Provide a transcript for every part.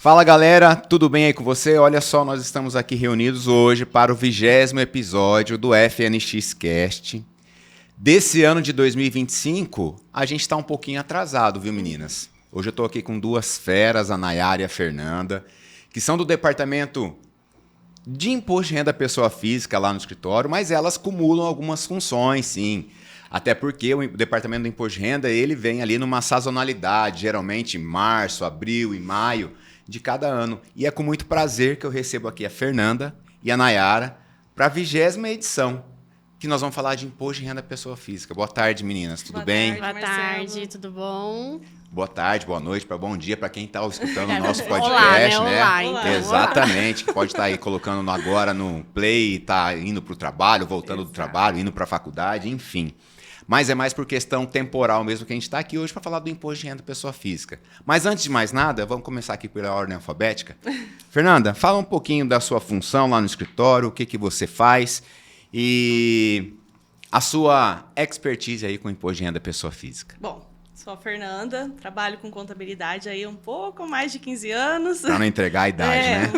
Fala galera, tudo bem aí com você? Olha só, nós estamos aqui reunidos hoje para o 20º episódio do FNX Cast. Desse ano de 2025, a gente está um pouquinho atrasado, viu meninas? Hoje eu estou aqui com duas feras, a Nayara e a Fernanda, que são do departamento de imposto de renda pessoa física lá no escritório, mas elas cumulam algumas funções, sim. Até porque o departamento do imposto de renda, ele vem ali numa sazonalidade, geralmente em março, abril e maio de cada ano. E é com muito prazer que eu recebo aqui a Fernanda e a Nayara para a 20ª edição, que nós vamos falar de imposto de renda pessoa física. Boa tarde, meninas. Tudo bem? Boa tarde, tudo bom? Boa tarde, boa noite, bom dia para quem está escutando o nosso Olá, podcast, né? Olá, então. Exatamente, que pode estar aí colocando agora no play, tá indo para o trabalho, voltando do trabalho, indo para a faculdade, enfim. Mas é mais por questão temporal mesmo que a gente está aqui hoje para falar do imposto de renda pessoa física. Mas antes de mais nada, vamos começar aqui pela ordem alfabética. Fernanda, fala um pouquinho da sua função lá no escritório, o que você faz e a sua expertise aí com o imposto de renda pessoa física. Bom, sou a Fernanda, trabalho com contabilidade aí um pouco mais de 15 anos. Para não entregar a idade, né?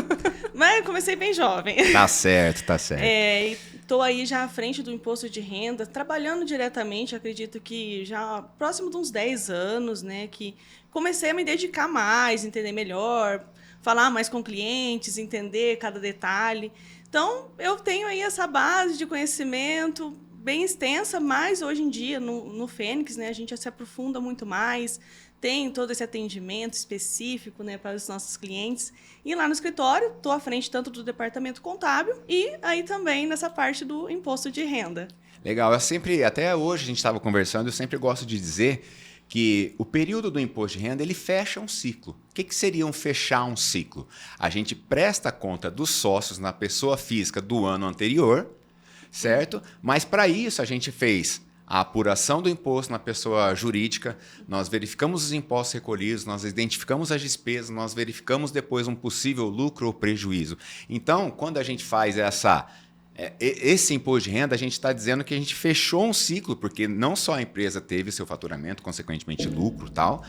Mas comecei bem jovem. Tá certo, tá certo. Estou aí já à frente do imposto de renda, trabalhando diretamente, acredito que já próximo de uns 10 anos, né? Que comecei a me dedicar mais, entender melhor, falar mais com clientes, entender cada detalhe. Então, eu tenho aí essa base de conhecimento bem extensa, mas hoje em dia, no Fênix, né, a gente já se aprofunda muito mais, tem todo esse atendimento específico, né, para os nossos clientes. E lá no escritório, estou à frente tanto do departamento contábil e aí também nessa parte do imposto de renda. Legal, até hoje a gente estava conversando, eu sempre gosto de dizer que o período do imposto de renda, ele fecha um ciclo. O que seria fechar um ciclo? A gente presta conta dos sócios na pessoa física do ano anterior, certo? Mas para isso a gente fez a apuração do imposto na pessoa jurídica, nós verificamos os impostos recolhidos, nós identificamos as despesas, nós verificamos depois um possível lucro ou prejuízo. Então, quando a gente faz esse imposto de renda, a gente está dizendo que a gente fechou um ciclo, porque não só a empresa teve seu faturamento, consequentemente lucro e tal,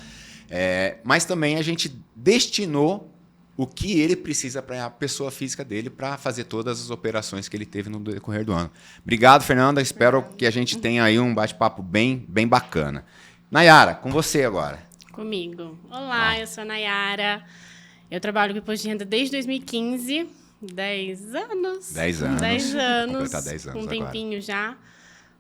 mas também a gente destinou o que ele precisa para a pessoa física dele para fazer todas as operações que ele teve no decorrer do ano. Obrigado, Fernanda. Espero que a gente tenha aí um bate-papo bem bacana. Nayara, com você agora. Comigo. Olá, eu sou a Nayara. Eu trabalho com imposto de renda desde 2015. 10 anos. 10 anos. 10 anos. Completar 10 anos com um agora. tempinho já.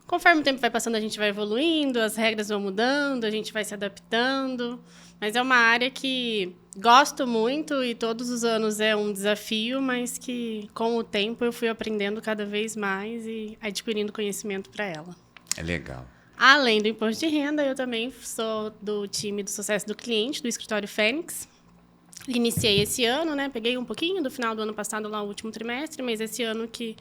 Conforme o tempo vai passando, a gente vai evoluindo, as regras vão mudando, a gente vai se adaptando. Mas é uma área que gosto muito e todos os anos é um desafio, mas que com o tempo eu fui aprendendo cada vez mais e adquirindo conhecimento para ela. É legal. Além do imposto de renda, eu também sou do time do sucesso do cliente, do escritório Fênix. Iniciei esse ano, né? Peguei um pouquinho do final do ano passado, lá o último trimestre, mas esse ano que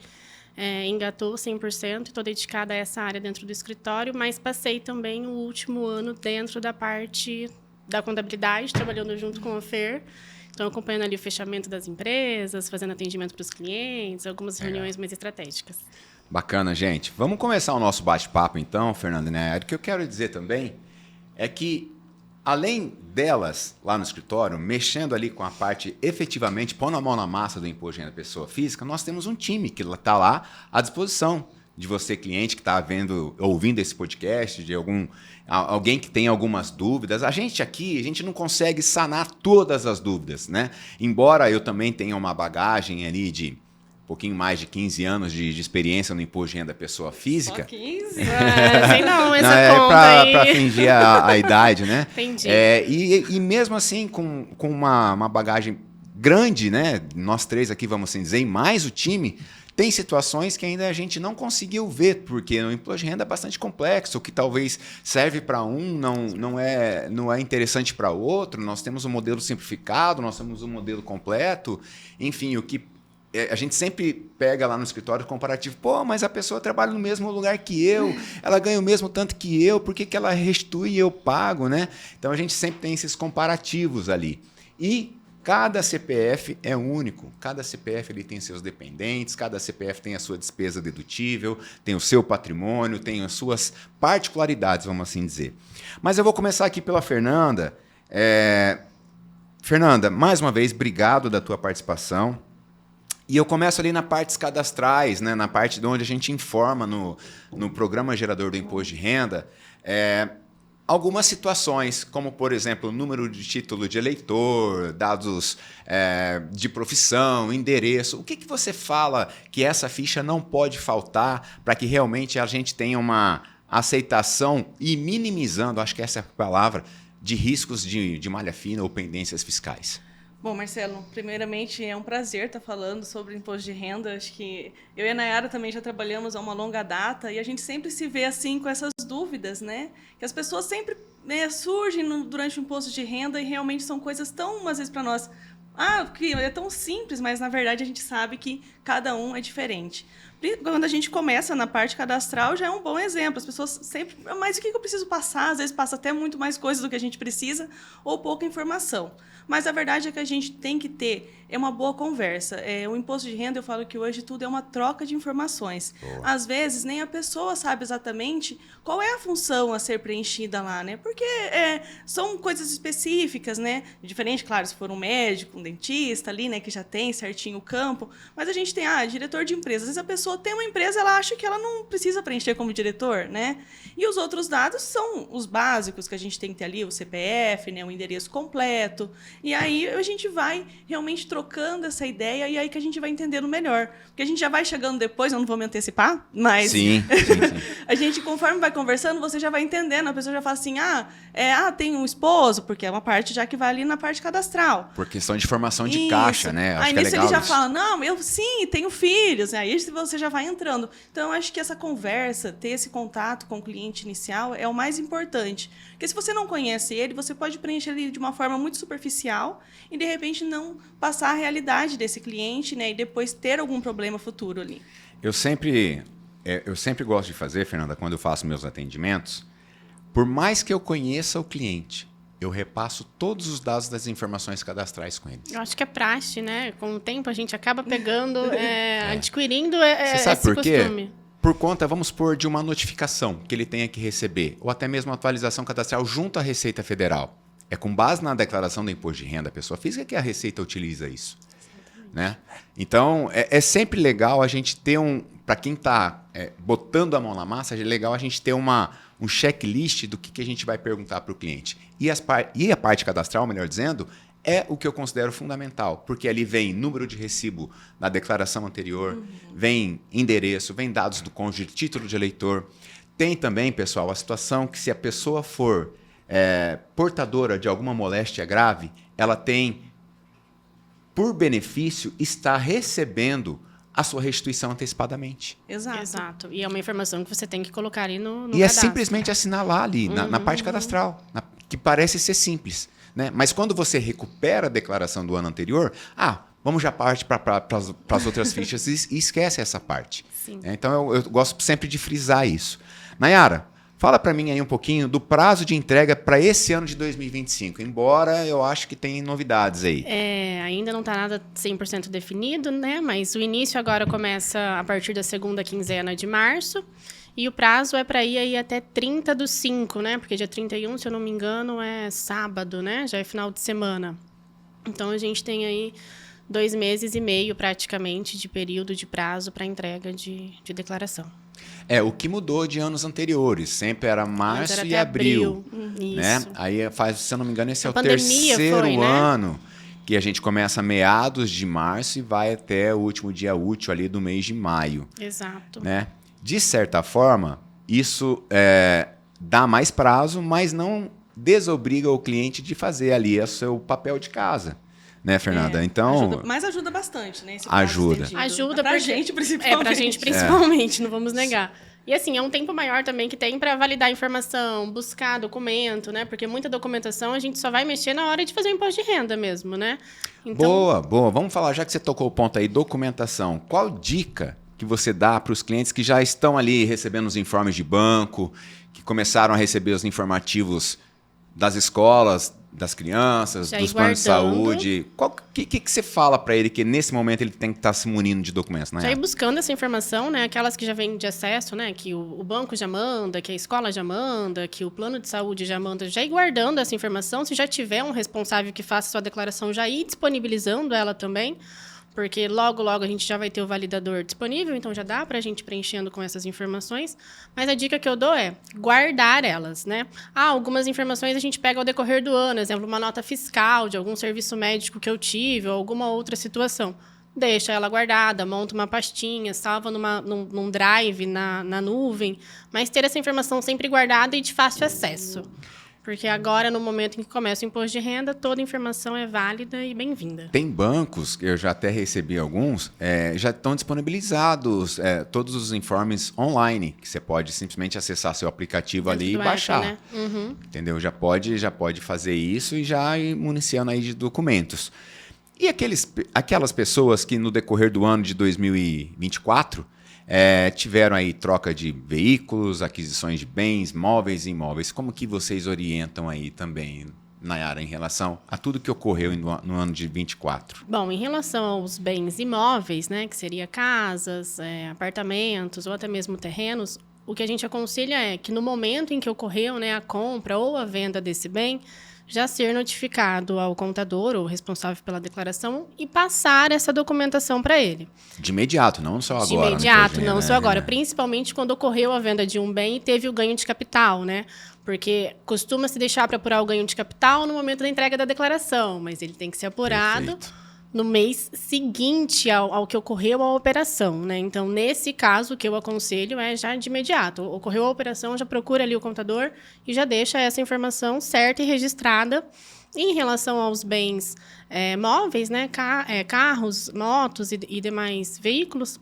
engatou 100%, estou dedicada a essa área dentro do escritório, mas passei também o último ano dentro da parte da contabilidade, trabalhando junto com a Fer. Então, acompanhando ali o fechamento das empresas, fazendo atendimento para os clientes, algumas reuniões mais estratégicas. Bacana, gente. Vamos começar o nosso bate-papo, então, Fernanda, né? O que eu quero dizer também é que, além delas, lá no escritório, mexendo ali com a parte, efetivamente, pondo a mão na massa do imposto de renda pessoa física, nós temos um time que está lá à disposição de você, cliente, que está ouvindo esse podcast, de alguém que tem algumas dúvidas. A gente não consegue sanar todas as dúvidas, né? Embora eu também tenha uma bagagem ali de um pouquinho mais de 15 anos de experiência no imposto de renda pessoa física. Só 15? Sei não, essa Não, conta para aí. fingir a idade, né? Entendi. E mesmo assim, com uma bagagem grande, né? Nós três aqui, vamos assim dizer, e mais o time, tem situações que ainda a gente não conseguiu ver, porque o imposto de renda é bastante complexo, o que talvez serve para um não é interessante para o outro. Nós temos um modelo simplificado, nós temos um modelo completo, enfim, o que a gente sempre pega lá no escritório comparativo. Pô, mas a pessoa trabalha no mesmo lugar que eu, ela ganha o mesmo tanto que eu, por que ela restitui e eu pago, né? Então a gente sempre tem esses comparativos ali. E cada CPF é único, cada CPF ele tem seus dependentes, cada CPF tem a sua despesa dedutível, tem o seu patrimônio, tem as suas particularidades, vamos assim dizer. Mas eu vou começar aqui pela Fernanda. Fernanda, mais uma vez, obrigado da tua participação. E eu começo ali na partes cadastrais, né, na parte de onde a gente informa no Programa Gerador do Imposto de Renda, algumas situações, como, por exemplo, número de título de eleitor, dados de profissão, endereço. O que você fala que essa ficha não pode faltar para que realmente a gente tenha uma aceitação e minimizando, acho que essa é a palavra, de riscos de malha fina ou pendências fiscais? Bom, Marcelo, primeiramente é um prazer estar falando sobre imposto de renda. Acho que eu e a Nayara também já trabalhamos há uma longa data e a gente sempre se vê assim com essas dúvidas, né? Que as pessoas sempre surgem durante o imposto de renda e realmente são coisas tão, às vezes, para nós, que é tão simples, mas na verdade a gente sabe que cada um é diferente. Quando a gente começa na parte cadastral, já é um bom exemplo. As pessoas sempre... Mas o que eu preciso passar? Às vezes passa até muito mais coisas do que a gente precisa ou pouca informação. Mas a verdade é que a gente tem que ter uma boa conversa. O imposto de renda, eu falo que hoje tudo é uma troca de informações. Boa. Às vezes, nem a pessoa sabe exatamente qual é a função a ser preenchida lá, né? Porque são coisas específicas, né? Diferente, claro, se for um médico, um dentista ali, né? Que já tem certinho o campo. Mas a gente tem, diretor de empresa. Às vezes a pessoa tem uma empresa, ela acha que ela não precisa preencher como diretor, né? E os outros dados são os básicos que a gente tem que ter ali, o CPF, né? O endereço completo. E aí a gente vai realmente trocando essa ideia e aí que a gente vai entendendo melhor. Porque a gente já vai chegando depois, eu não vou me antecipar, mas... Sim. A gente, conforme vai conversando, você já vai entendendo. A pessoa já fala assim, tem um esposo, porque é uma parte já que vai ali na parte cadastral. Por questão de formação de caixa, né? Acho aí que é nisso legal ele já isso. fala, não, eu sim, tenho filhos. Aí você já vai entrando. Então, eu acho que essa conversa, ter esse contato com o cliente inicial é o mais importante. Porque se você não conhece ele, você pode preencher ele de uma forma muito superficial e, de repente, não passar a realidade desse cliente, né? E depois ter algum problema futuro ali. Eu sempre gosto de fazer, Fernanda, quando eu faço meus atendimentos, por mais que eu conheça o cliente, eu repasso todos os dados das informações cadastrais com ele. Eu acho que é praxe, né? Com o tempo a gente acaba pegando, adquirindo Você sabe esse por quê? costume. Por conta, vamos supor, de uma notificação que ele tenha que receber, ou até mesmo uma atualização cadastral junto à Receita Federal. É com base na declaração do imposto de renda da pessoa física que a Receita utiliza isso. Né? Então, é sempre legal a gente ter para quem está botando a mão na massa, é legal a gente ter um checklist do que a gente vai perguntar para o cliente. E a parte cadastral, melhor dizendo, é o que eu considero fundamental, porque ali vem número de recibo da declaração anterior, vem endereço, vem dados do cônjuge, título de eleitor. Tem também, pessoal, a situação que se a pessoa for portadora de alguma moléstia grave, ela tem, por benefício, está recebendo a sua restituição antecipadamente. Exato. E é uma informação que você tem que colocar ali no e cadastro. É simplesmente assinalar ali, na parte cadastral, que parece ser simples. Né? Mas quando você recupera a declaração do ano anterior, vamos já parte para as outras fichas e esquece essa parte. Então, eu gosto sempre de frisar isso. Nayara, fala para mim aí um pouquinho do prazo de entrega para esse ano de 2025, embora eu acho que tem novidades aí. Ainda não está nada 100% definido, né? Mas o início agora começa a partir da segunda quinzena de março. E o prazo é para ir aí até 30/5, né? Porque dia 31, se eu não me engano, é sábado, né? Já é final de semana. Então, a gente tem aí 2 meses e meio, praticamente, de período de prazo para entrega de declaração. O que mudou de anos anteriores. Sempre era março e abril. Né? Isso. Aí faz, se eu não me engano, esse é o pandemia terceiro ano que a gente começa meados de março e vai até o último dia útil ali do mês de maio. Exato. Né? De certa forma, isso dá mais prazo, mas não desobriga o cliente de fazer ali o seu papel de casa. Né, Fernanda? Então, ajuda bastante, né? Esse ajuda. Ajuda pra gente, principalmente. Pra gente, principalmente, não vamos negar. E assim, é um tempo maior também que tem para validar a informação, buscar documento, né? Porque muita documentação a gente só vai mexer na hora de fazer o imposto de renda mesmo, né? Então... Boa. Vamos falar, já que você tocou o ponto aí, documentação. Qual dica que você dá para os clientes que já estão ali recebendo os informes de banco, que começaram a receber os informativos das escolas, das crianças, Já dos ir planos de guardando. saúde? O que você fala para ele que nesse momento ele tem que estar se munindo de documentos, né? Já ir buscando essa informação, né? Aquelas que já vêm de acesso, né? Que o banco já manda, que a escola já manda, que o plano de saúde já manda. Já ir guardando essa informação. Se já tiver um responsável que faça sua declaração, já ir disponibilizando ela também. Porque logo a gente já vai ter o validador disponível, então já dá para a gente preenchendo com essas informações. Mas a dica que eu dou é guardar elas, né? Algumas informações a gente pega ao decorrer do ano, exemplo, uma nota fiscal de algum serviço médico que eu tive ou alguma outra situação. Deixa ela guardada, monta uma pastinha, salva num drive, na nuvem, mas ter essa informação sempre guardada e de fácil acesso. Porque agora, no momento em que começa o imposto de renda, toda informação é válida e bem-vinda. Tem bancos, eu já até recebi alguns, já estão disponibilizados todos os informes online, que você pode simplesmente acessar seu aplicativo ali e baixar. Né? Uhum. Entendeu? Já pode fazer isso e já ir municiando aí de documentos. E aquelas pessoas que no decorrer do ano de 2024 tiveram aí troca de veículos, aquisições de bens, móveis e imóveis. Como que vocês orientam aí também, Nayara, em relação a tudo que ocorreu no ano de 24? Bom, em relação aos bens imóveis, né, que seria casas, apartamentos ou até mesmo terrenos, o que a gente aconselha é que no momento em que ocorreu, né, a compra ou a venda desse bem, já ser notificado ao contador ou responsável pela declaração e passar essa documentação para ele. De imediato, não só agora. De imediato, né, não só agora. Principalmente quando ocorreu a venda de um bem e teve o ganho de capital, né? Porque costuma-se deixar para apurar o ganho de capital no momento da entrega da declaração, mas ele tem que ser apurado Perfeito. no mês seguinte ao que ocorreu a operação, né? Então, nesse caso, o que eu aconselho é já de imediato. Ocorreu a operação, já procura ali o contador e já deixa essa informação certa e registrada. Em relação aos bens móveis, né? Carros, motos e demais veículos,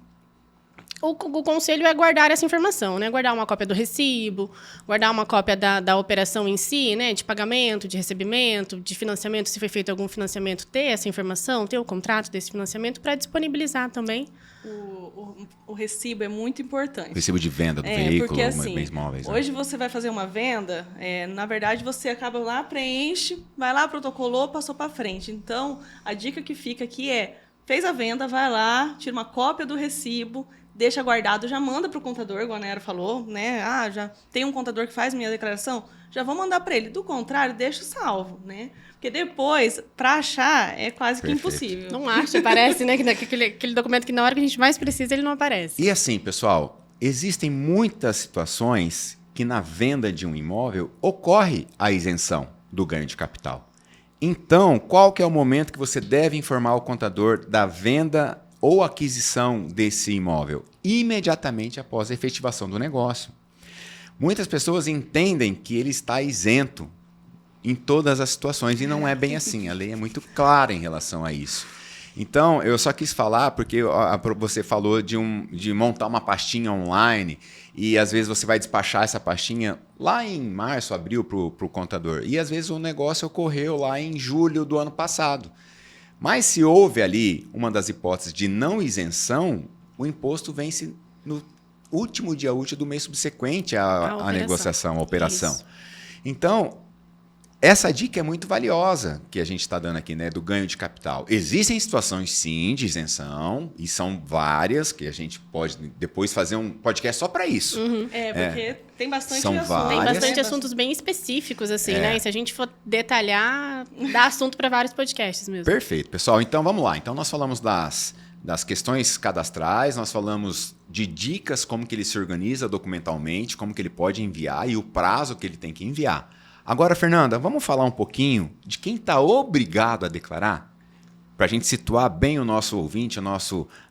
o conselho é guardar essa informação, né? Guardar uma cópia do recibo, guardar uma cópia da operação em si, né? De pagamento, de recebimento, de financiamento, se foi feito algum financiamento, ter essa informação, ter o contrato desse financiamento para disponibilizar também. O recibo é muito importante. Recibo de venda do veículo, porque, assim, bens móveis. né? Hoje você vai fazer uma venda, na verdade você acaba lá, preenche, vai lá, protocolou, passou para frente. Então, a dica que fica aqui fez a venda, vai lá, tira uma cópia do recibo, deixa guardado, já manda para o contador, igual a Nayara falou, né? Já tem um contador que faz minha declaração, já vou mandar para ele. Do contrário, deixa salvo, né? Porque depois, para achar, é quase que impossível. Não acha, parece, né? Que aquele documento que na hora que a gente mais precisa, ele não aparece. E assim, pessoal, existem muitas situações que na venda de um imóvel ocorre a isenção do ganho de capital. Então, qual que é o momento que você deve informar o contador da venda ou aquisição desse imóvel? Imediatamente após a efetivação do negócio. Muitas pessoas entendem que ele está isento em todas as situações, e não é bem assim. A lei é muito clara em relação a isso. Então, eu só quis falar porque você falou de montar uma pastinha online e às vezes você vai despachar essa pastinha lá em março, abril para o contador. E às vezes o negócio ocorreu lá em julho do ano passado. Mas se houve ali uma das hipóteses de não isenção, o imposto vence no último dia útil do mês subsequente à negociação, à operação. Isso. Então, essa dica é muito valiosa que a gente está dando aqui, né, do ganho de capital. Existem situações, sim, de isenção, e são várias, que a gente pode depois fazer um podcast só para isso. Uhum. Porque tem bastante São assuntos. várias. Tem Várias. bastante assuntos bem específicos, assim, né? E se a gente for detalhar, dá assunto para vários podcasts mesmo. Perfeito, pessoal. Então, vamos lá. Então, nós falamos das questões cadastrais, nós falamos de dicas, como que ele se organiza documentalmente, como que ele pode enviar e o prazo que ele tem que enviar. Agora, Fernanda, vamos falar um pouquinho de quem está obrigado a declarar? Para a gente situar bem o nosso ouvinte,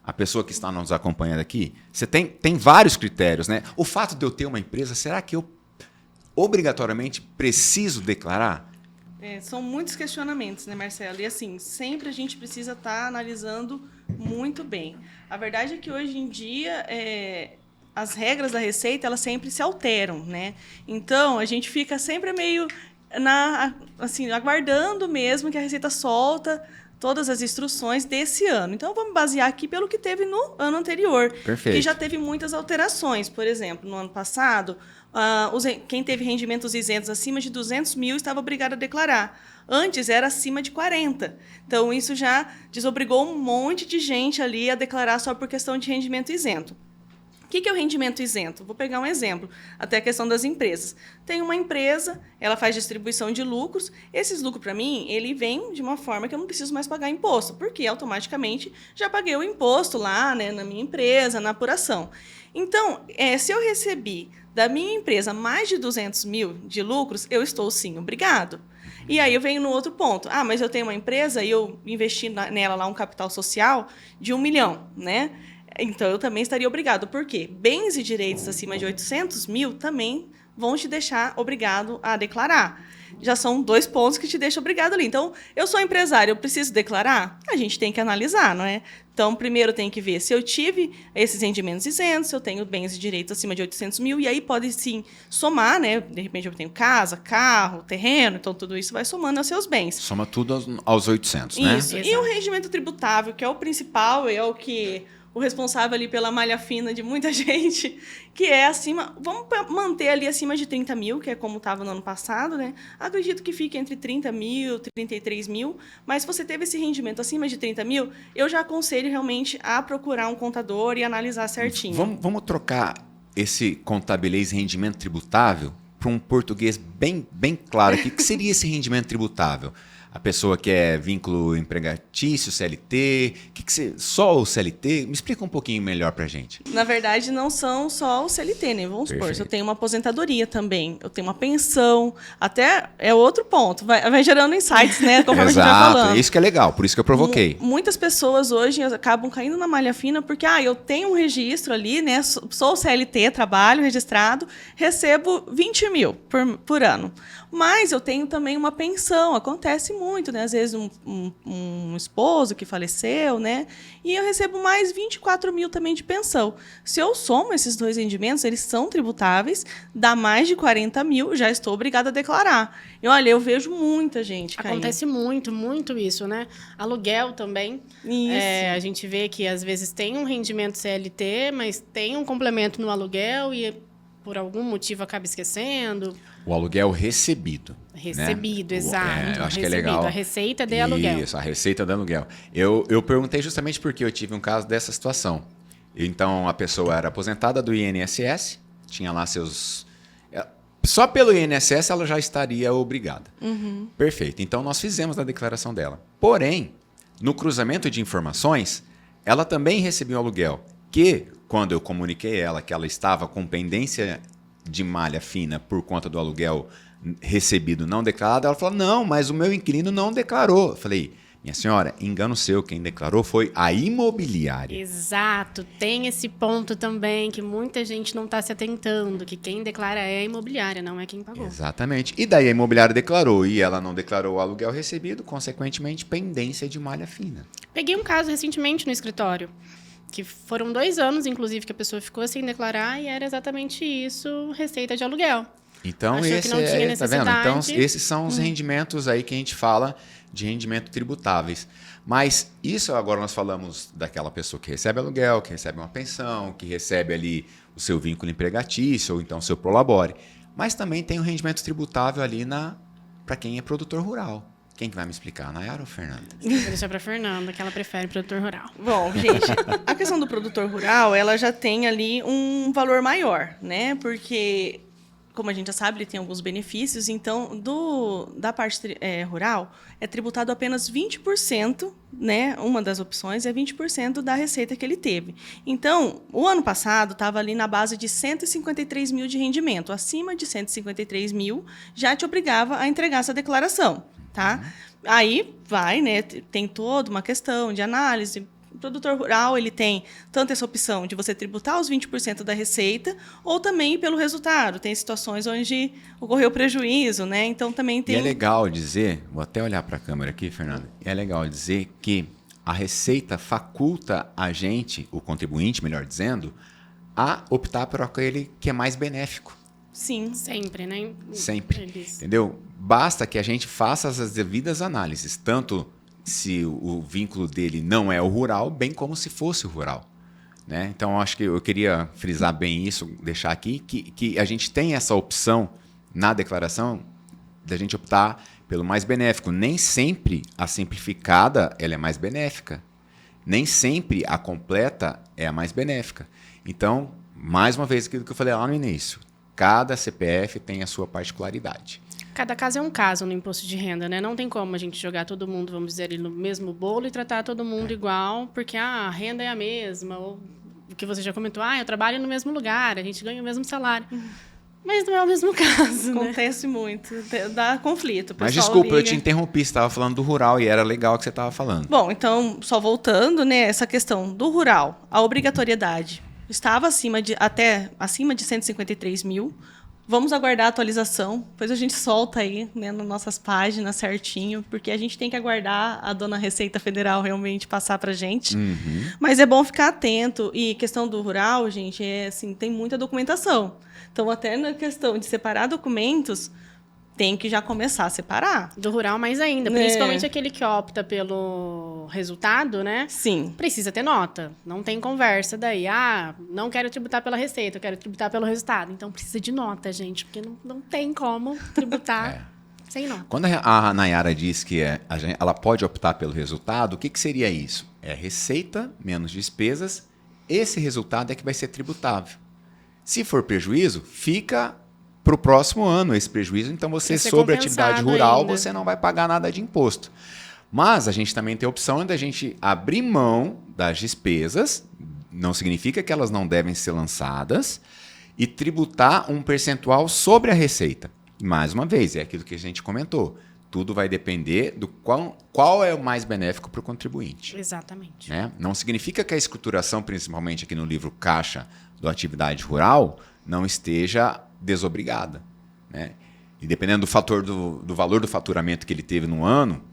a pessoa que está nos acompanhando aqui. Você tem vários critérios, né? O fato de eu ter uma empresa, será que eu obrigatoriamente preciso declarar? São muitos questionamentos, né, Marcelo? E assim, sempre a gente precisa estar analisando muito bem. A verdade é que hoje em dia as regras da Receita, elas sempre se alteram, né? Então, a gente fica sempre meio assim, aguardando mesmo que a Receita solta todas as instruções desse ano. Então, eu vou me basear aqui pelo que teve no ano anterior. Perfeito. Que já teve muitas alterações. Por exemplo, no ano passado, quem teve rendimentos isentos acima de 200 mil estava obrigado a declarar. Antes era acima de 40. Então, isso já desobrigou um monte de gente ali a declarar só por questão de rendimento isento. O que é o rendimento isento? Vou pegar um exemplo, até a questão das empresas. Tem uma empresa, ela faz distribuição de lucros. Esses lucros, para mim, ele vem de uma forma que eu não preciso mais pagar imposto, porque automaticamente já paguei o imposto lá, né, na minha empresa, na apuração. Então, se eu recebi da minha empresa mais de 200 mil de lucros, eu estou, sim, obrigado. E aí eu venho no outro ponto. Mas eu tenho uma empresa e eu investi nela lá um capital social de 1 milhão, né? Então, eu também estaria obrigado. Por quê? Bens e direitos acima de 800 mil também vão te deixar obrigado a declarar. Já são 2 pontos que te deixam obrigado ali. Então, eu sou empresário, eu preciso declarar? A gente tem que analisar, não é? Então, primeiro tem que ver se eu tive esses rendimentos isentos, se eu tenho bens e direitos acima de 800 mil, e aí pode, sim, somar, né? De repente, eu tenho casa, carro, terreno, então tudo isso vai somando aos seus bens. Soma tudo aos 800, né? Isso. E o rendimento tributável, que é o principal, é o que... o responsável ali pela malha fina de muita gente, que é acima... Vamos manter ali acima de 30 mil, que é como estava no ano passado, né? Acredito que fique entre 30 mil, 33 mil, mas se você teve esse rendimento acima de 30 mil, eu já aconselho realmente a procurar um contador e analisar certinho. Vamos trocar esse contabilizar rendimento tributável para um português bem claro aqui. O que seria esse rendimento tributável? A pessoa que é vínculo empregatício, CLT, só o CLT? Me explica um pouquinho melhor pra gente. Na verdade, não são só o CLT, né? Vamos supor, se eu tenho uma aposentadoria também, eu tenho uma pensão, até é outro ponto, vai gerando insights, né? Conforme Exato, a gente vai falando. Isso que é legal, por isso que eu provoquei. Muitas pessoas hoje acabam caindo na malha fina porque eu tenho um registro ali, né? Sou CLT, trabalho registrado, recebo 20 mil por ano. Mas eu tenho também uma pensão, acontece muito, né? Às vezes um esposo que faleceu, né? E eu recebo mais 24 mil também de pensão. Se eu somo esses 2 rendimentos, eles são tributáveis, dá mais de 40 mil, já estou obrigada a declarar. E olha, eu vejo muita gente cair. Acontece muito isso, né? Aluguel também. Isso. A gente vê que às vezes tem um rendimento CLT, mas tem um complemento no aluguel e por algum motivo acaba esquecendo. O aluguel recebido. Recebido, né? Exato. Eu acho que é legal. A receita de aluguel. Isso, a receita de aluguel. Eu perguntei justamente porque eu tive um caso dessa situação. Então, a pessoa era aposentada do INSS, tinha lá seus... Só pelo INSS ela já estaria obrigada. Uhum. Perfeito. Então, nós fizemos a declaração dela. Porém, no cruzamento de informações, ela também recebeu um aluguel, que, quando eu comuniquei a ela que ela estava com pendência de malha fina por conta do aluguel recebido não declarado, ela falou, não, mas o meu inquilino não declarou. Eu falei, minha senhora, engano seu, quem declarou foi a imobiliária. Exato, tem esse ponto também que muita gente não está se atentando, que quem declara é a imobiliária, não é quem pagou. Exatamente. E daí a imobiliária declarou e ela não declarou o aluguel recebido, consequentemente, pendência de malha fina. Peguei um caso recentemente no escritório, que foram 2 anos, inclusive, que a pessoa ficou sem declarar e era exatamente isso, receita de aluguel. Então, Achou que esse não tinha tá vendo? necessidade. Então, esses são os rendimentos aí que a gente fala de rendimento tributáveis. Mas isso agora nós falamos daquela pessoa que recebe aluguel, que recebe uma pensão, que recebe ali o seu vínculo empregatício ou então o seu prolabore. Mas também tem o rendimento tributável ali para quem é produtor rural. Quem que vai me explicar, Nayara ou Fernanda? Vou deixar para a Fernanda, que ela prefere produtor rural. Bom, gente, a questão do produtor rural, ela já tem ali um valor maior, né? Porque, como a gente já sabe, ele tem alguns benefícios. Então, da parte rural, é tributado apenas 20%, né? Uma das opções é 20% da receita que ele teve. Então, o ano passado estava ali na base de 153 mil de rendimento. Acima de 153 mil, já te obrigava a entregar essa declaração. Tá? Aí vai, né? Tem toda uma questão de análise. O produtor rural ele tem tanto essa opção de você tributar os 20% da receita ou também pelo resultado. Tem situações onde ocorreu prejuízo, né? Então também tem. E é legal dizer, vou até olhar para a câmera aqui, Fernanda. É legal dizer que a receita faculta a gente, o contribuinte, melhor dizendo, a optar por aquele que é mais benéfico. Sim. Sempre, né? Sempre. Entendeu? Basta que a gente faça as devidas análises, tanto se o vínculo dele não é o rural, bem como se fosse o rural. Né? Então, acho que eu queria frisar bem isso, deixar aqui, que a gente tem essa opção na declaração da gente optar pelo mais benéfico. Nem sempre a simplificada ela é mais benéfica. Nem sempre a completa é a mais benéfica. Então, mais uma vez, aquilo que eu falei lá no início, cada CPF tem a sua particularidade. Cada caso é um caso no imposto de renda, né? Não tem como a gente jogar todo mundo, vamos dizer, ali no mesmo bolo e tratar todo mundo igual, porque a renda é a mesma. Ou o que você já comentou, eu trabalho no mesmo lugar, a gente ganha o mesmo salário. Mas não é o mesmo caso, né? Acontece muito, dá conflito. Mas desculpa, eu te interrompi, você estava falando do rural e era legal o que você estava falando. Bom, então, só voltando, né, essa questão do rural, a obrigatoriedade estava acima de 153 mil. Vamos aguardar a atualização, depois a gente solta aí, né, nas nossas páginas certinho, porque a gente tem que aguardar a dona Receita Federal realmente passar para a gente. Mas é bom ficar atento. E questão do rural, gente, assim, tem muita documentação. Então, até na questão de separar documentos, tem que já começar a separar. Do rural mais ainda, principalmente aquele que opta pelo resultado, né? Sim. Precisa ter nota, não tem conversa daí. Não quero tributar pela receita, eu quero tributar pelo resultado. Então precisa de nota, gente, porque não tem como tributar sem nota. Quando a Nayara diz que ela pode optar pelo resultado, o que seria isso? É receita menos despesas, esse resultado é que vai ser tributável. Se for prejuízo, fica para o próximo ano esse prejuízo, então você, sobre a atividade rural, ainda. Você não vai pagar nada de imposto. Mas a gente também tem a opção de a gente abrir mão das despesas, não significa que elas não devem ser lançadas, e tributar um percentual sobre a receita. Mais uma vez, é aquilo que a gente comentou. Tudo vai depender do qual é o mais benéfico para o contribuinte. Exatamente. Né? Não significa que a escrituração, principalmente aqui no livro Caixa do Atividade Rural, não esteja desobrigada. Né? E dependendo do fator do valor do faturamento que ele teve no ano,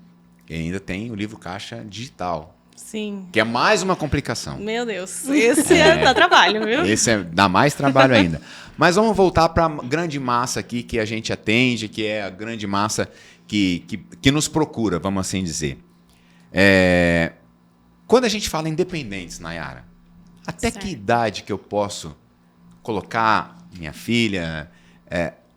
ainda tem o livro Caixa digital. Sim. Que é mais uma complicação. Meu Deus, esse dá trabalho, viu? Esse dá mais trabalho ainda. Mas vamos voltar para a grande massa aqui que a gente atende, que é a grande massa que nos procura, vamos assim dizer. Quando a gente fala em dependentes, Nayara, até que idade que eu posso colocar minha filha,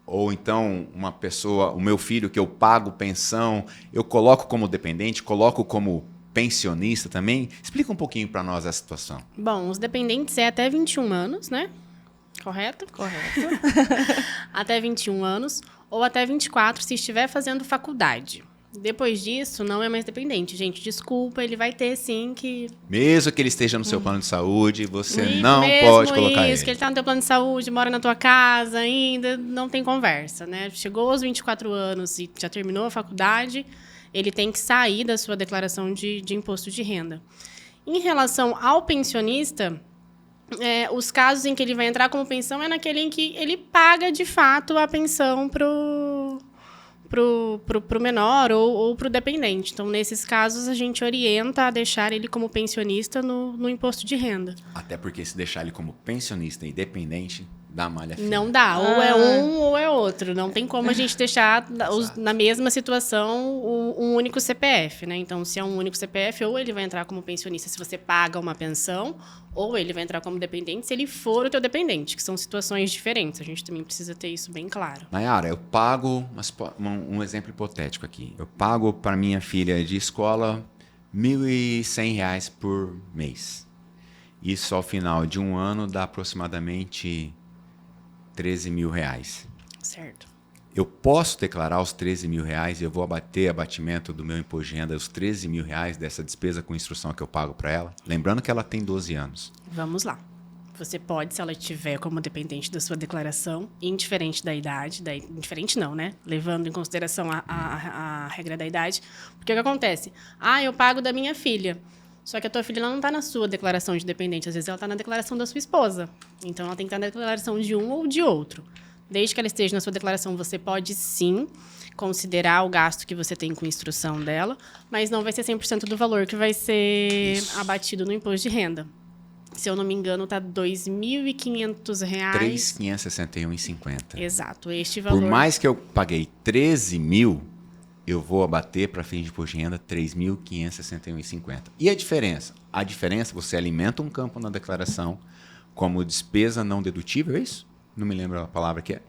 ou então uma pessoa, o meu filho que eu pago pensão, eu coloco como dependente, coloco como pensionista também? Explica um pouquinho para nós a situação. Bom, os dependentes é até 21 anos, né? Correto? Correto. Até 21 anos ou até 24 se estiver fazendo faculdade. Depois disso, não é mais dependente. Gente, desculpa, ele vai ter sim que... Mesmo que ele esteja no seu plano de saúde, você não pode colocar ele. Mesmo que ele está no teu plano de saúde, mora na tua casa ainda, não tem conversa, né? Chegou aos 24 anos e já terminou a faculdade, ele tem que sair da sua declaração de imposto de renda. Em relação ao pensionista, os casos em que ele vai entrar como pensão é naquele em que ele paga, de fato, a pensão pro menor ou pro dependente. Então, nesses casos, a gente orienta a deixar ele como pensionista no imposto de renda. Até porque se deixar ele como pensionista e dependente, dá malha fina. Não dá. Ou é um ou é outro. Não tem como a gente deixar na mesma situação um único CPF, né? Então, se é um único CPF, ou ele vai entrar como pensionista se você paga uma pensão, ou ele vai entrar como dependente se ele for o teu dependente, que são situações diferentes. A gente também precisa ter isso bem claro. Nayara, eu pago, um exemplo hipotético aqui, eu pago para minha filha de escola R$ 1.100 por mês. Isso, ao final de um ano, dá aproximadamente R$13 mil. Certo. Eu posso declarar os R$13 mil e eu vou abater abatimento do meu imposto de renda, os R$13 mil dessa despesa com instrução que eu pago para ela? Lembrando que ela tem 12 anos. Vamos lá. Você pode, se ela tiver como dependente da sua declaração, indiferente da idade, indiferente não, né? Levando em consideração a regra da idade. Porque o que acontece? Eu pago da minha filha. Só que a tua filha ela não está na sua declaração de dependente. Às vezes ela está na declaração da sua esposa. Então, ela tem que estar na declaração de um ou de outro. Desde que ela esteja na sua declaração, você pode, sim, considerar o gasto que você tem com instrução dela, mas não vai ser 100% do valor que vai ser abatido no imposto de renda. Se eu não me engano, está R$ 2.500. R$ 3.561,50. Exato, este valor. Por mais que eu paguei 13 mil, eu vou abater para fins de imposto de renda R$ 3.561,50. E a diferença? A diferença, você alimenta um campo na declaração como despesa não dedutível, é isso? Não me lembro a palavra que é.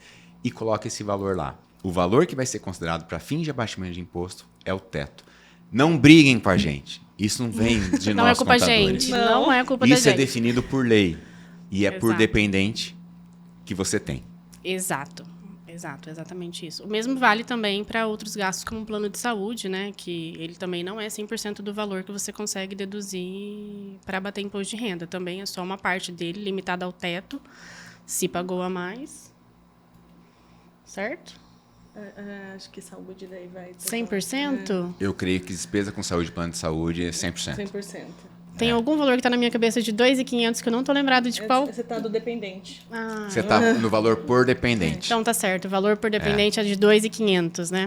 E coloca esse valor lá. O valor que vai ser considerado para fins de abatimento de imposto é o teto. Não briguem com a gente. Isso não vem de Não nós é culpa da contadores. gente. Não é culpa da gente. Isso é definido por lei. E é por Exato. dependente que você tem. Exato, exatamente isso. O mesmo vale também para outros gastos como o plano de saúde, né? Que ele também não é 100% do valor que você consegue deduzir para abater imposto de renda. Também é só uma parte dele, limitada ao teto, se pagou a mais. Certo? Acho que saúde daí vai... 100%? Eu creio que despesa com saúde e plano de saúde é 100%. 100%. Tem algum valor que está na minha cabeça de 2.500 que eu não estou lembrado de qual? Você tá do dependente. Você está no valor por dependente. Então tá certo, o valor por dependente é de 2.500, né?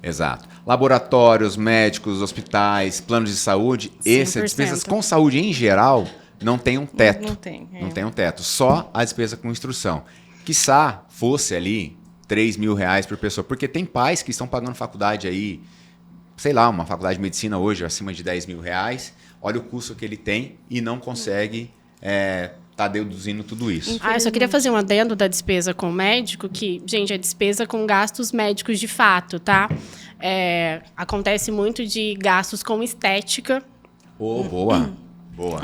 Exato. Laboratórios, médicos, hospitais, planos de saúde, 100%. despesas com saúde em geral não tem um teto. Não tem. Não tem um teto. Só a despesa com instrução. Quiçá fosse ali R$3.000 por pessoa. Porque tem pais que estão pagando faculdade aí, sei lá, uma faculdade de medicina hoje acima de R$10.000. Olha o custo que ele tem e não consegue tá deduzindo tudo isso. Eu só queria fazer um adendo da despesa com o médico, que, gente, é despesa com gastos médicos de fato, tá? Acontece muito de gastos com estética. Boa.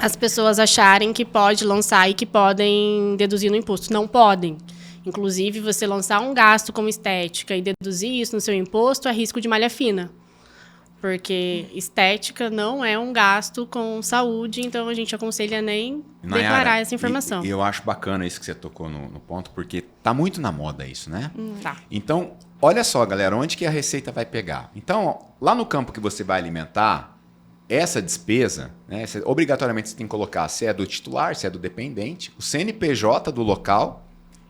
As pessoas acharem que pode lançar e que podem deduzir no imposto. Não podem. Inclusive, você lançar um gasto com estética e deduzir isso no seu imposto é risco de malha fina. Porque estética não é um gasto com saúde, então a gente aconselha nem declarar essa informação. E eu acho bacana isso que você tocou no ponto, porque tá muito na moda isso, né? Tá. Então, olha só, galera, onde que a Receita vai pegar? Então, lá no campo que você vai alimentar, essa despesa, né, obrigatoriamente você tem que colocar se é do titular, se é do dependente, o CNPJ do local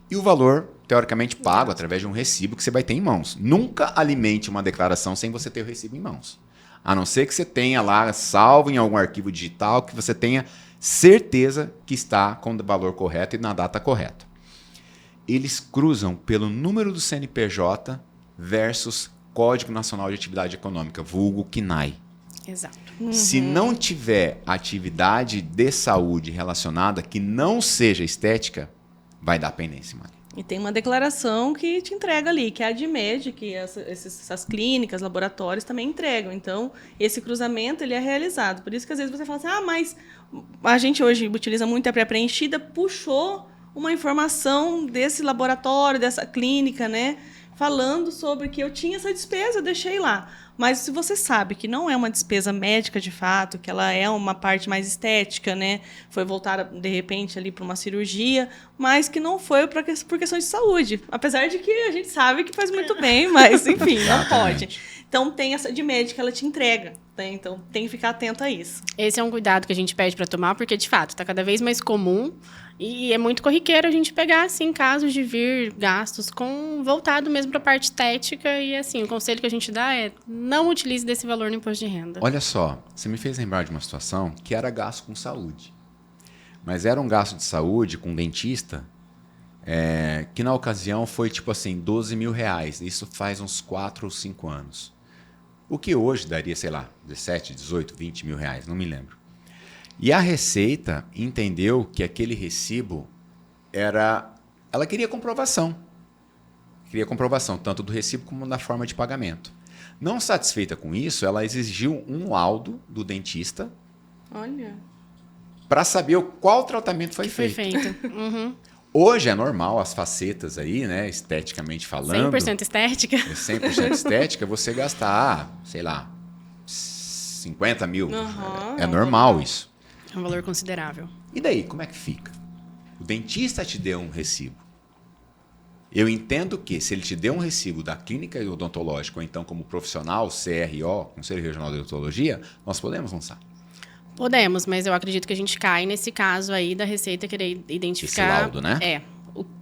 e o valor, teoricamente, pago através de um recibo que você vai ter em mãos. Nunca alimente uma declaração sem você ter o recibo em mãos. A não ser que você tenha lá salvo em algum arquivo digital, que você tenha certeza que está com o valor correto e na data correta. Eles cruzam pelo número do CNPJ versus Código Nacional de Atividade Econômica, vulgo CNAE. Exato. Se não tiver atividade de saúde relacionada que não seja estética, vai dar pendência, mano. E tem uma declaração que te entrega ali, que é a Admed, que essas clínicas, laboratórios também entregam. Então, esse cruzamento ele é realizado. Por isso que às vezes você fala assim, mas a gente hoje utiliza muito a pré-preenchida, puxou uma informação desse laboratório, dessa clínica, né? Falando sobre que eu tinha essa despesa, eu deixei lá. Mas se você sabe que não é uma despesa médica de fato, que ela é uma parte mais estética, né? Foi voltada, de repente, ali para uma cirurgia, mas que não foi por questões de saúde. Apesar de que a gente sabe que faz muito bem, mas, enfim, não pode. Então, tem essa de médica, ela te entrega. Né? Então, tem que ficar atento a isso. Esse é um cuidado que a gente pede para tomar, porque, de fato, está cada vez mais comum e é muito corriqueiro a gente pegar, assim, casos de vir gastos voltado mesmo para a parte estética. E, assim, o conselho que a gente dá é não utilize desse valor no imposto de renda. Olha só, você me fez lembrar de uma situação que era gasto com saúde. Mas era um gasto de saúde com dentista que, na ocasião, foi, tipo assim, R$12.000. Isso faz uns 4 ou 5 anos. O que hoje daria, sei lá, 17, 18, 20 mil reais, não me lembro. E a Receita entendeu que aquele recibo ela queria comprovação. Queria comprovação, tanto do recibo como da forma de pagamento. Não satisfeita com isso, ela exigiu um laudo do dentista. Olha. Para saber qual tratamento foi feito. Uhum. Hoje é normal as facetas aí, né, esteticamente falando. 100% estética. 100% estética, você gastar, sei lá, 50 mil. É normal isso. É um valor considerável. E daí, como é que fica? O dentista te deu um recibo. Eu entendo que se ele te deu um recibo da clínica odontológica ou então como profissional, CRO, Conselho Regional de Odontologia, nós podemos lançar. Podemos, mas eu acredito que a gente cai nesse caso aí da Receita querer identificar... Esse laudo, né?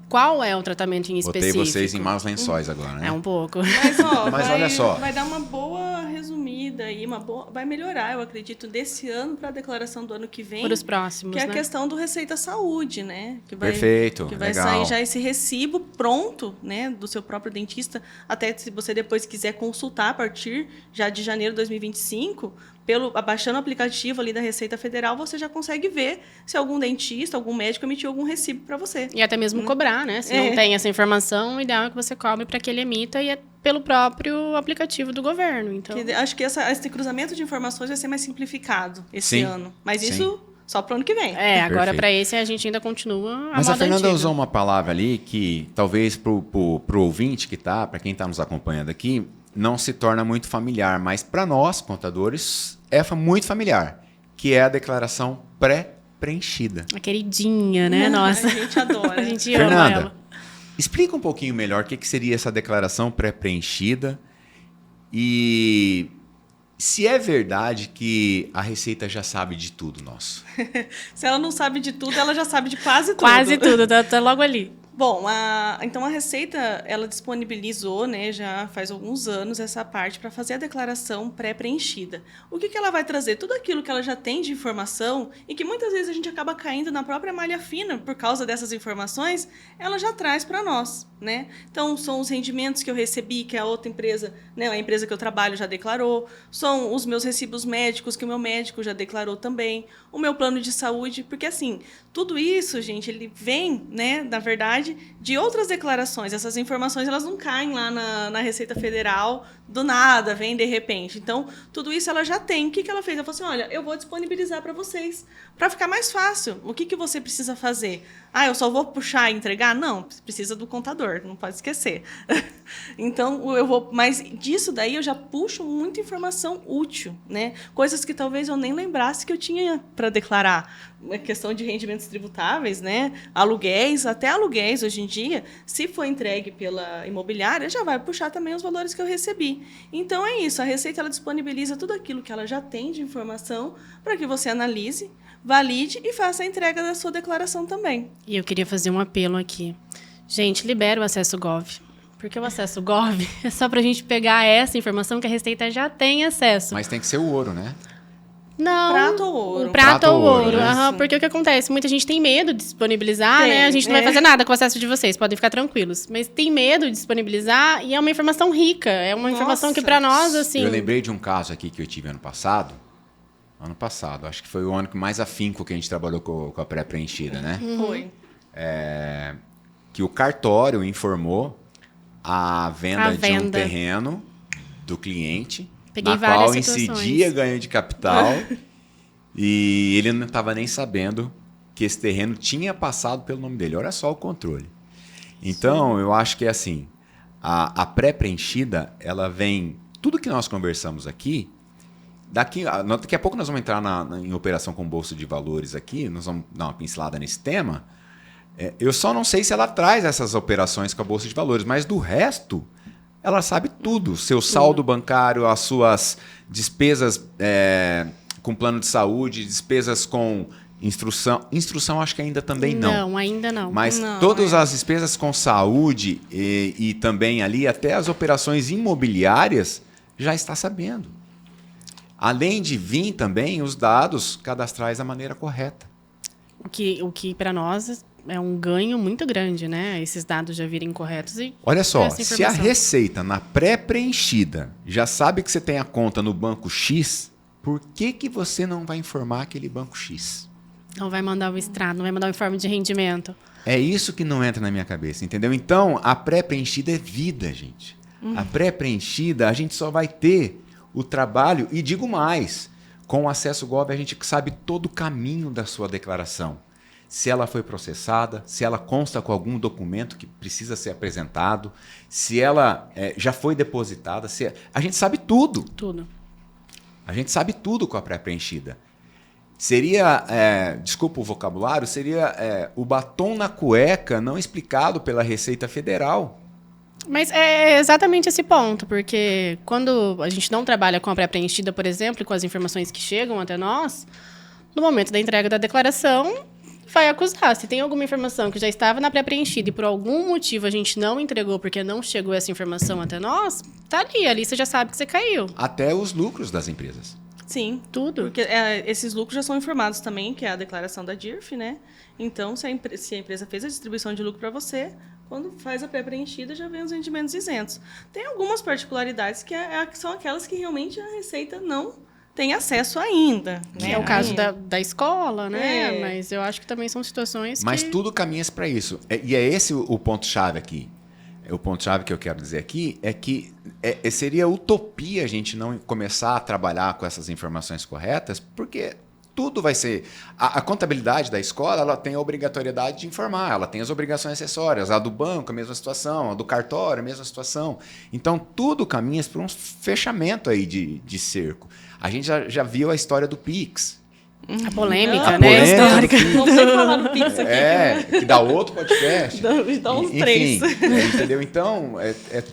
qual é o tratamento em Botei específico. vocês em maus lençóis agora, né? É um pouco. Mas, ó, Mas olha só. Vai dar uma boa resumida aí, vai melhorar, eu acredito, desse ano para a declaração do ano que vem. Para os próximos, que é né? a questão do Receita Saúde, né? Que vai, Perfeito, que vai legal. sair já esse recibo pronto, né, do seu próprio dentista, até se você depois quiser consultar a partir já de janeiro de 2025, abaixando o aplicativo ali da Receita Federal, você já consegue ver se algum dentista, algum médico emitiu algum recibo para você. E até mesmo cobrar, né? Se não tem essa informação, o ideal é que você cobre para que ele emita e é pelo próprio aplicativo do governo. Então, acho que esse cruzamento de informações vai ser mais simplificado esse ano. Mas isso só para o ano que vem. Agora para esse a gente ainda continua Mas a Fernanda antiga. usou uma palavra ali que talvez pro ouvinte que tá, para quem está nos acompanhando aqui, não se torna muito familiar, mas para nós, contadores, é muito familiar, que é a declaração pré-preenchida. A queridinha, né? Nossa. A gente adora. A gente ama Fernanda, ela. explica um pouquinho melhor o que seria essa declaração pré-preenchida e se é verdade que a Receita já sabe de tudo nosso. Se ela não sabe de tudo, ela já sabe de quase tudo. Quase tudo, tá logo ali. Bom, então a Receita, ela disponibilizou, né, já faz alguns anos, essa parte para fazer a declaração pré-preenchida. O que ela vai trazer? Tudo aquilo que ela já tem de informação e que muitas vezes a gente acaba caindo na própria malha fina por causa dessas informações, ela já traz para nós, né? Então, são os rendimentos que eu recebi, que a outra empresa, né, a empresa que eu trabalho já declarou, são os meus recibos médicos, que o meu médico já declarou também, o meu plano de saúde, porque assim, tudo isso, gente, ele vem, né, na verdade, de outras declarações. Essas informações, elas não caem lá na Receita Federal do nada, vem de repente. Então, tudo isso ela já tem. O que ela fez? Ela falou assim, olha, eu vou disponibilizar para vocês, para ficar mais fácil. O que você precisa fazer? Eu só vou puxar e entregar? Não, precisa do contador, não pode esquecer. Então, mas disso daí eu já puxo muita informação útil, né? Coisas que talvez eu nem lembrasse que eu tinha para declarar. A questão de rendimentos tributáveis, né? Aluguéis, até aluguéis hoje em dia, se for entregue pela imobiliária, já vai puxar também os valores que eu recebi. Então é isso, a Receita ela disponibiliza tudo aquilo que ela já tem de informação para que você analise, valide e faça a entrega da sua declaração também. E eu queria fazer um apelo aqui. Gente, libera o acesso Gov. Porque o acesso Gov é só para a gente pegar essa informação que a Receita já tem acesso. Mas tem que ser o ouro, né? Não. Prato ou ouro? O prato ou ouro. Né? Porque o que acontece? Muita gente tem medo de disponibilizar, né? A gente não vai fazer nada com o acesso de vocês, podem ficar tranquilos. Mas tem medo de disponibilizar e é uma informação rica. É uma informação que para nós, assim... Eu lembrei de um caso aqui que eu tive ano passado. Acho que foi o ano que mais afinco que a gente trabalhou com a pré-preenchida, né? Foi. Que o cartório informou a venda de um terreno do cliente, Peguei na qual várias situações. incidia ganho de capital e ele não estava nem sabendo que esse terreno tinha passado pelo nome dele. Olha só o controle. Então, eu acho que é assim, a pré-preenchida, ela vem... Tudo que nós conversamos aqui, daqui a pouco nós vamos entrar em operação com bolsa de valores aqui, nós vamos dar uma pincelada nesse tema. Eu só não sei se ela traz essas operações com a bolsa de valores, mas do resto, ela sabe tudo. Seu saldo bancário, as suas despesas com plano de saúde, despesas com instrução. Instrução acho que ainda também não. Não, ainda não. Mas Não, todas as despesas com saúde e também ali até as operações imobiliárias já está sabendo. Além de vir também os dados cadastrais da maneira correta. O que para nós é um ganho muito grande, né? Esses dados já virem corretos e... Olha só, essa se a informação. Receita na pré-preenchida já sabe que você tem a conta no banco X, por que você não vai informar aquele banco X? Não vai mandar o extrato, não vai mandar o informe de rendimento. É isso que não entra na minha cabeça, entendeu? Então, a pré-preenchida é vida, gente. A pré-preenchida, a gente só vai ter o trabalho, e digo mais, com o acesso Gov a gente sabe todo o caminho da sua declaração. Se ela foi processada, se ela consta com algum documento que precisa ser apresentado, se ela já foi depositada, a gente sabe tudo. Tudo. A gente sabe tudo com a pré-preenchida. Seria, desculpa o vocabulário, seria o batom na cueca não explicado pela Receita Federal. Mas é exatamente esse ponto, porque quando a gente não trabalha com a pré-preenchida, por exemplo, e com as informações que chegam até nós, no momento da entrega da declaração, vai acusar. Se tem alguma informação que já estava na pré-preenchida e por algum motivo a gente não entregou porque não chegou essa informação até nós, tá ali você já sabe que você caiu. Até os lucros das empresas. Sim. Tudo. Porque esses lucros já são informados também, que é a declaração da DIRF, né? Então, se a empresa fez a distribuição de lucro para você, quando faz a pré-preenchida, já vem os rendimentos isentos. Tem algumas particularidades que são aquelas que realmente a Receita não tem acesso ainda. Né? É o caso da escola, né? É. Mas eu acho que também são situações Mas que... tudo caminha para isso. E é esse o ponto-chave aqui. O ponto-chave que eu quero dizer aqui é que seria utopia a gente não começar a trabalhar com essas informações corretas, porque tudo vai ser... A contabilidade da escola, ela tem a obrigatoriedade de informar, ela tem as obrigações acessórias, a do banco, a mesma situação, a do cartório, a mesma situação. Então, tudo caminha para um fechamento aí de cerco. A gente já viu a história do Pix. A polêmica, A né? polêmica Histórica. do Pix. Vamos sempre falar do Pix aqui. Que dá outro podcast. Dá uns Enfim, três. Entendeu? Então,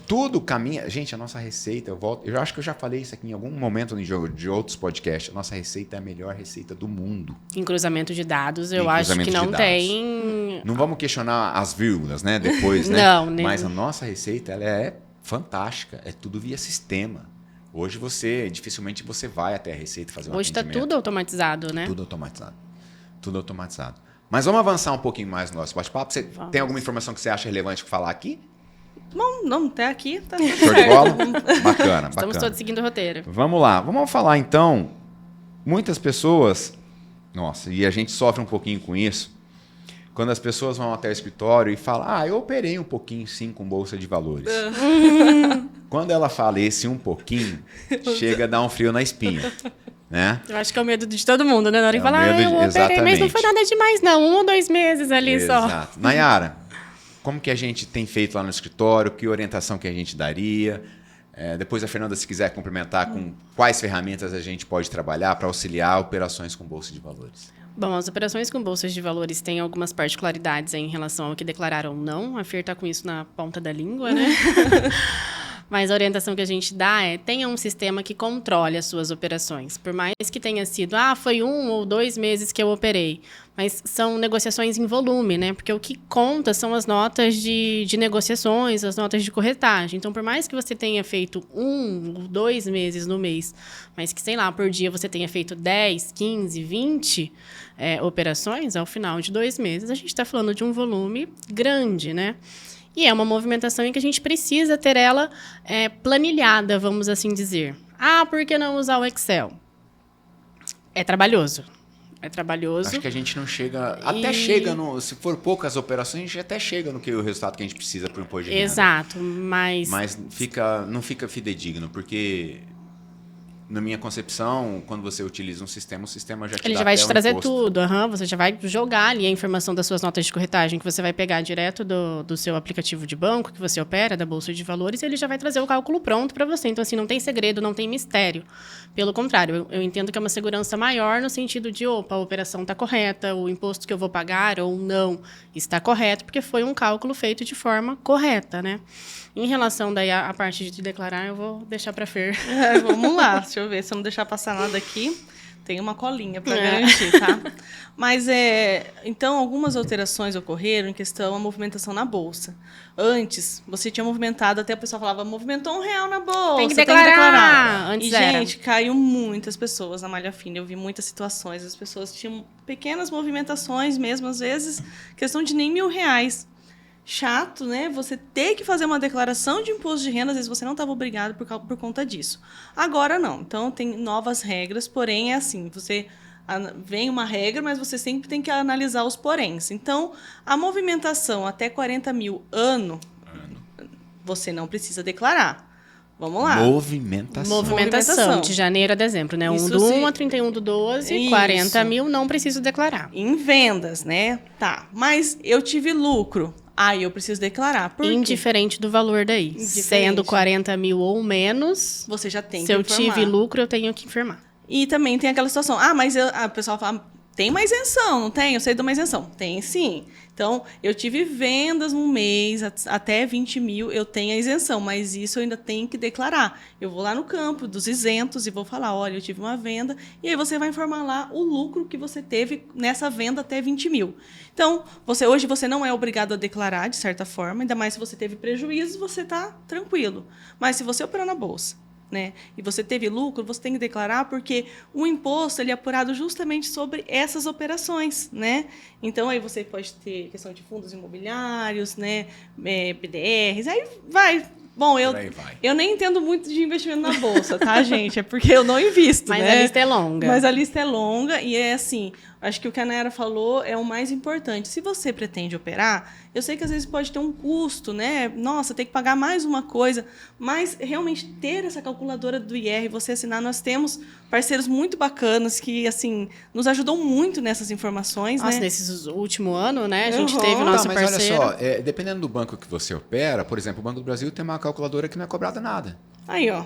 tudo caminha... Gente, a nossa receita, eu acho que eu já falei isso aqui em algum momento de outros podcasts, a nossa receita é a melhor receita do mundo. Em cruzamento de dados, eu Em acho cruzamento que de não dados. tem... Não vamos questionar as vírgulas, né? Depois, né? Não, nem... Mas a nossa receita, ela é fantástica. É tudo via sistema. Hoje dificilmente você vai até a Receita fazer um Hoje está atendimento. tudo automatizado, né? Tudo automatizado. Tudo automatizado. Mas vamos avançar um pouquinho mais no nosso bate-papo. Você tem alguma informação que você acha relevante para falar aqui? Bom, não, até aqui tá tudo Show de certo. bola? Bacana, Estamos bacana. todos seguindo o roteiro. Vamos lá. Vamos falar, então. Muitas pessoas... Nossa, e a gente sofre um pouquinho com isso. Quando as pessoas vão até o escritório e falam, eu operei um pouquinho, sim, com Bolsa de Valores. Quando ela fala esse um pouquinho, chega a dar um frio na espinha, né? Eu acho que é o medo de todo mundo, né? Na hora de É o falar, medo eu operei, mas não exatamente. foi nada demais, não. 1 ou 2 meses ali só. Exato. Nayara, como que a gente tem feito lá no escritório? Que orientação que a gente daria? Depois a Fernanda, se quiser complementar com quais ferramentas a gente pode trabalhar para auxiliar operações com Bolsa de Valores. Bom, as operações com bolsas de valores têm algumas particularidades em relação ao que declararam ou não. A Fer está com isso na ponta da língua, né? Mas a orientação que a gente dá tenha um sistema que controle as suas operações. Por mais que tenha sido, foi 1 ou 2 meses que eu operei. Mas são negociações em volume, né? Porque o que conta são as notas de negociações, as notas de corretagem. Então, por mais que você tenha feito 1 ou 2 meses no mês, mas que, sei lá, por dia você tenha feito 10, 15, 20 operações, ao final de 2 meses, a gente está falando de um volume grande, né? E é uma movimentação em que a gente precisa ter ela planilhada, vamos assim dizer. Por que não usar o Excel? É trabalhoso. É trabalhoso. Acho que a gente não chega... Até chega, se for poucas operações, a gente até chega no o resultado que a gente precisa para o imposto de renda. Exato, mas... Mas não fica fidedigno, porque... Na minha concepção, quando você utiliza um sistema, o sistema já te Ele dá já vai até te o trazer imposto. tudo. Você já vai jogar ali a informação das suas notas de corretagem, que você vai pegar direto do seu aplicativo de banco, que você opera, da Bolsa de Valores, e ele já vai trazer o cálculo pronto para você. Então, assim, não tem segredo, não tem mistério. Pelo contrário, eu entendo que é uma segurança maior no sentido de, a operação está correta, o imposto que eu vou pagar ou não está correto, porque foi um cálculo feito de forma correta, né? Em relação daí à parte de declarar, eu vou deixar para Fer. Vamos lá, deixa eu ver. Se eu não deixar passar nada aqui, tem uma colinha para garantir, tá? Mas, então, algumas alterações ocorreram em questão à movimentação na Bolsa. Antes, você tinha movimentado, até o pessoal falava, movimentou R$1 na Bolsa, Tem que declarar. Antes era. Gente, caiu muitas pessoas na malha fina. Eu vi muitas situações, as pessoas tinham pequenas movimentações mesmo, às vezes, questão de nem R$1.000. Chato, né? Você ter que fazer uma declaração de imposto de renda, às vezes você não estava obrigado por conta disso. Agora não. Então, tem novas regras, porém é assim, vem uma regra, mas você sempre tem que analisar os poréns. Então, a movimentação até 40 mil ano, você não precisa declarar. Vamos lá. Movimentação. De janeiro a dezembro, né? 1 do 1 a 31 do 12, 40 mil, não preciso declarar. Em vendas, né? Tá. Mas eu tive lucro. Eu preciso declarar. Por quê? Indiferente do valor daí. Sendo 40 mil ou menos, você já tem se que eu informar. tive lucro, eu tenho que informar. E também tem aquela situação. Mas o pessoal fala, tem uma isenção, não tem? Eu sei de uma isenção. Tem sim. Então, eu tive vendas num mês, até 20 mil, eu tenho a isenção, mas isso eu ainda tenho que declarar. Eu vou lá no campo dos isentos e vou falar, olha, eu tive uma venda, e aí você vai informar lá o lucro que você teve nessa venda até 20 mil. Então, hoje você não é obrigado a declarar, de certa forma, ainda mais se você teve prejuízo, você está tranquilo. Mas se você operar na bolsa, né, e você teve lucro, você tem que declarar, porque o imposto ele é apurado justamente sobre essas operações, né? Então aí você pode ter questão de fundos imobiliários, né, BDRs, aí vai. Bom, eu nem entendo muito de investimento na bolsa, tá, gente? É porque eu não invisto, Mas né? a lista é longa. Mas a lista é longa e é assim, acho que o que a Nayara falou é o mais importante. Se você pretende operar, eu sei que às vezes pode ter um custo, né? Nossa, tem que pagar mais uma coisa, mas realmente ter essa calculadora do IR, você assinar, nós temos parceiros muito bacanas que, assim, nos ajudam muito nessas informações, Nossa, né? nesses último ano, né? A gente teve o Tá, nosso mas parceiro. olha só, dependendo do banco que você opera, por exemplo, o Banco do Brasil tem uma calculadora que não é cobrada nada. Aí, ó.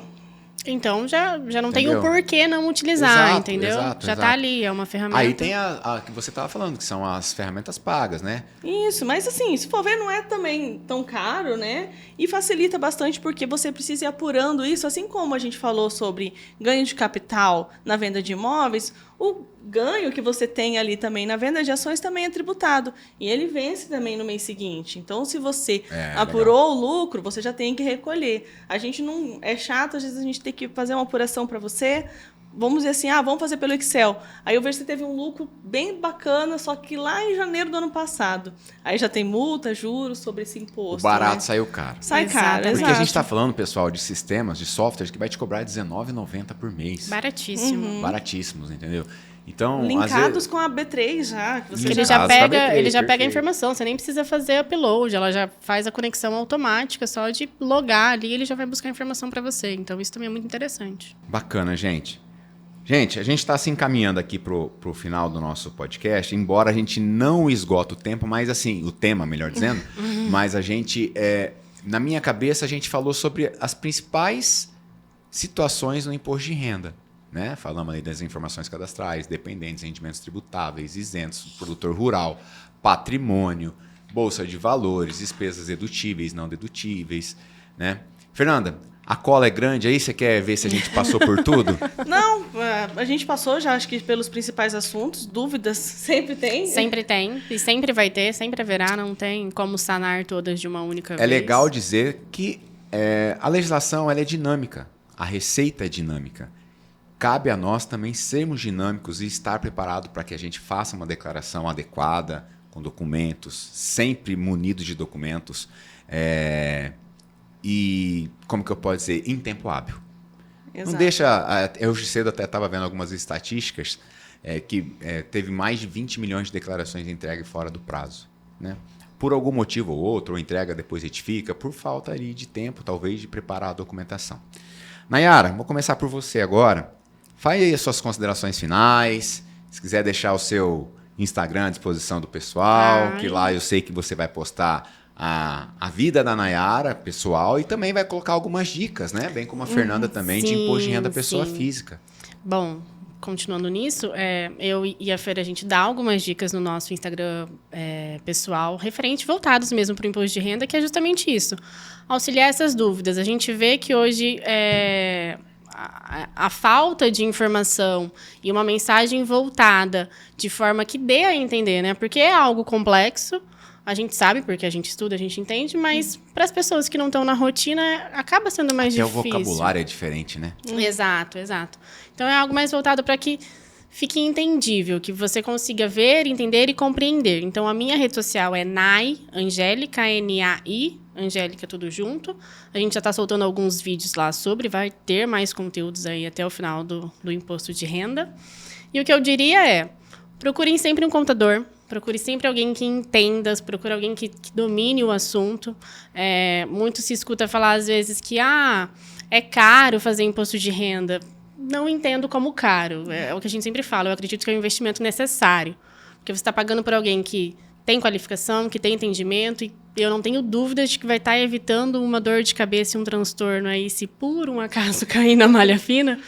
Então já não tem Entendeu? o porquê não utilizar, Exato, entendeu? exato, já exato. tá ali, é uma ferramenta. Aí tem a que você estava falando, que são as ferramentas pagas, né? Isso, mas assim, se for ver, não é também tão caro, né? E facilita bastante porque você precisa ir apurando isso, assim como a gente falou sobre ganho de capital na venda de imóveis, o ganho que você tem ali também na venda de ações também é tributado. E ele vence também no mês seguinte. Então, se você apurou o lucro, você já tem que recolher. A gente não... É chato, às vezes a gente tem que fazer uma apuração para você. Vamos dizer assim, vamos fazer pelo Excel. Aí eu vejo que você teve um lucro bem bacana, só que lá em janeiro do ano passado. Aí já tem multa, juros sobre esse imposto. O barato, né? saiu caro. Sai caro, Porque exato. a gente está falando, pessoal, de sistemas, de softwares que vai te cobrar R$19,90 por mês. Baratíssimo. Baratíssimos, entendeu? Então, Linkados às vezes... com a B3 já. Que você Ele já... já pega, perfeito, ele já pega a perfeito. informação, você nem precisa fazer upload, ela já faz a conexão automática, só de logar ali, ele já vai buscar a informação para você. Então isso também é muito interessante. Bacana, gente. Gente, a gente está se encaminhando aqui pro final do nosso podcast, embora a gente não esgota o tempo, mas assim, o tema, melhor dizendo, mas a gente, na minha cabeça, a gente falou sobre as principais situações no imposto de renda, né? Falamos aí das informações cadastrais, dependentes, rendimentos tributáveis, isentos, produtor rural, patrimônio, bolsa de valores, despesas dedutíveis, não dedutíveis, né? Fernanda, a cola é grande aí? Você quer ver se a gente passou por tudo? Não, a gente passou já, acho que pelos principais assuntos. Dúvidas sempre tem. Sempre tem, e sempre vai ter, sempre haverá, não tem como sanar todas de uma única vez. É legal dizer que a legislação ela é dinâmica, a receita é dinâmica. Cabe a nós também sermos dinâmicos e estar preparado para que a gente faça uma declaração adequada, com documentos, sempre munido de documentos, e, como que eu posso dizer, em tempo hábil. Exato. Não deixa... Hoje cedo até estava vendo algumas estatísticas que teve mais de 20 milhões de declarações entregues fora do prazo, né? Por algum motivo ou outro, ou entrega depois retifica, por falta ali de tempo, talvez, de preparar a documentação. Nayara, vou começar por você agora. Faz aí as suas considerações finais. Se quiser deixar o seu Instagram à disposição do pessoal, que lá eu sei que você vai postar a vida da Nayara, pessoal, e também vai colocar algumas dicas, né? Bem como a Fernanda também, de imposto de renda pessoa física. Bom, continuando nisso, eu e a Fer, a gente dá algumas dicas no nosso Instagram pessoal, voltados mesmo para o imposto de renda, que é justamente isso. Auxiliar essas dúvidas. A gente vê que hoje a falta de informação e uma mensagem voltada de forma que dê a entender, né? Porque é algo complexo, a gente sabe, porque a gente estuda, a gente entende, mas para as pessoas que não estão na rotina, acaba sendo mais Até difícil. o vocabulário é diferente, né? Exato, exato. Então, é algo mais voltado para que fique entendível, que você consiga ver, entender e compreender. Então, a minha rede social é Nai Angélica, N-A-I, Angélica tudo junto. A gente já está soltando alguns vídeos lá vai ter mais conteúdos aí até o final do imposto de renda. E o que eu diria é, procurem sempre um contador, procure sempre alguém que entenda, procure alguém que domine o assunto. Muito se escuta falar, às vezes, que é caro fazer imposto de renda. Não entendo como caro. É o que a gente sempre fala. Eu acredito que é um investimento necessário. Porque você está pagando por alguém que tem qualificação, que tem entendimento, e eu não tenho dúvidas de que vai estar evitando uma dor de cabeça e um transtorno aí, se por um acaso cair na malha fina,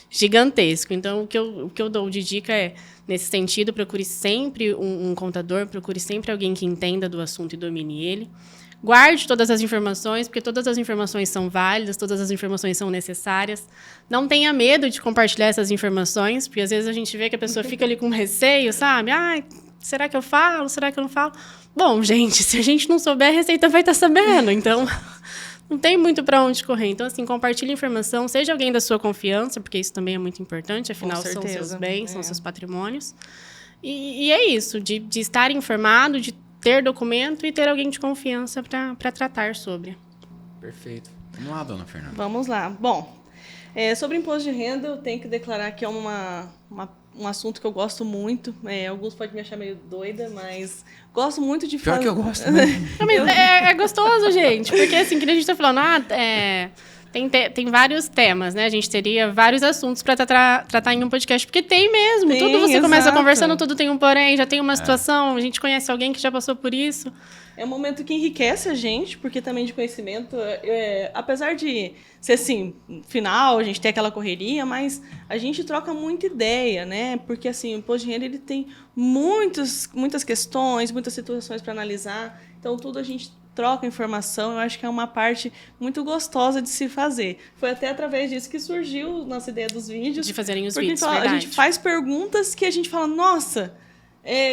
gigantesco. Então, o que eu dou de dica é, nesse sentido, procure sempre um contador, procure sempre alguém que entenda do assunto e domine ele. Guarde todas as informações, porque todas as informações são válidas, todas as informações são necessárias. Não tenha medo de compartilhar essas informações, porque às vezes a gente vê que a pessoa fica ali com receio, sabe? Ai, será que eu falo? Será que eu não falo? Bom, gente, se a gente não souber, a Receita vai estar sabendo. Então, não tem muito para onde correr. Então, assim, compartilhe informação, seja alguém da sua confiança, porque isso também é muito importante, afinal, são seus bens, são seus patrimônios. E é isso, de estar informado, de ter documento e ter alguém de confiança para tratar sobre. Perfeito. Vamos lá, dona Fernanda. Vamos lá. Bom, sobre imposto de renda, eu tenho que declarar que é um assunto que eu gosto muito. Alguns podem me achar meio doida, mas gosto muito de fazer. Pior que eu gosto, né? É gostoso, gente, porque assim, que a gente está falando, tem vários temas, né? A gente teria vários assuntos para tratar em um podcast, porque tem mesmo. Tem, tudo você exato. Começa conversando, tudo tem um porém, já tem uma situação, a gente conhece alguém que já passou por isso. É um momento que enriquece a gente, porque também de conhecimento, apesar de ser assim, final, a gente tem aquela correria, mas a gente troca muita ideia, né? Porque assim, o imposto de renda ele tem muitas questões, muitas situações para analisar, então tudo a gente troca informação, eu acho que é uma parte muito gostosa de se fazer. Foi até através disso que surgiu nossa ideia dos vídeos. De fazerem os porque vídeos, a gente faz perguntas que a gente fala, nossa,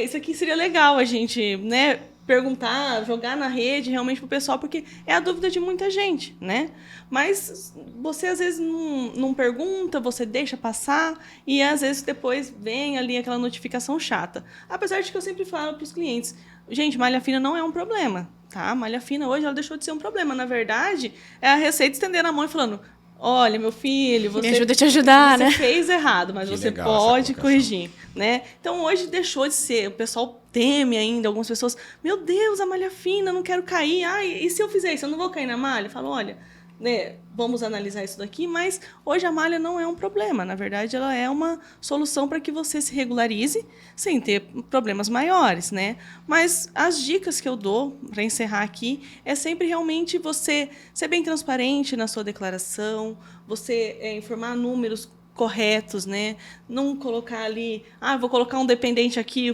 isso aqui seria legal a gente, né, perguntar, jogar na rede realmente pro pessoal, porque é a dúvida de muita gente, né? Mas você às vezes não pergunta, você deixa passar e às vezes depois vem ali aquela notificação chata. Apesar de que eu sempre falo para os clientes, gente, malha fina não é um problema, tá? Malha fina hoje ela deixou de ser um problema. Na verdade, é a Receita estendendo a mão e falando, olha, meu filho, você... Me ajuda a te ajudar, você né? fez errado, mas Que você legal pode corrigir, né? Então, hoje deixou de ser. O pessoal teme ainda, algumas pessoas... Meu Deus, a malha fina, não quero cair. Ai, e se eu fizer isso, eu não vou cair na malha? Eu falo, olha, né, vamos analisar isso daqui, mas hoje a malha não é um problema. Na verdade, ela é uma solução para que você se regularize sem ter problemas maiores, né? Mas as dicas que eu dou, para encerrar aqui, é sempre realmente você ser bem transparente na sua declaração, você informar números corretos, né? Não colocar ali, vou colocar um dependente aqui,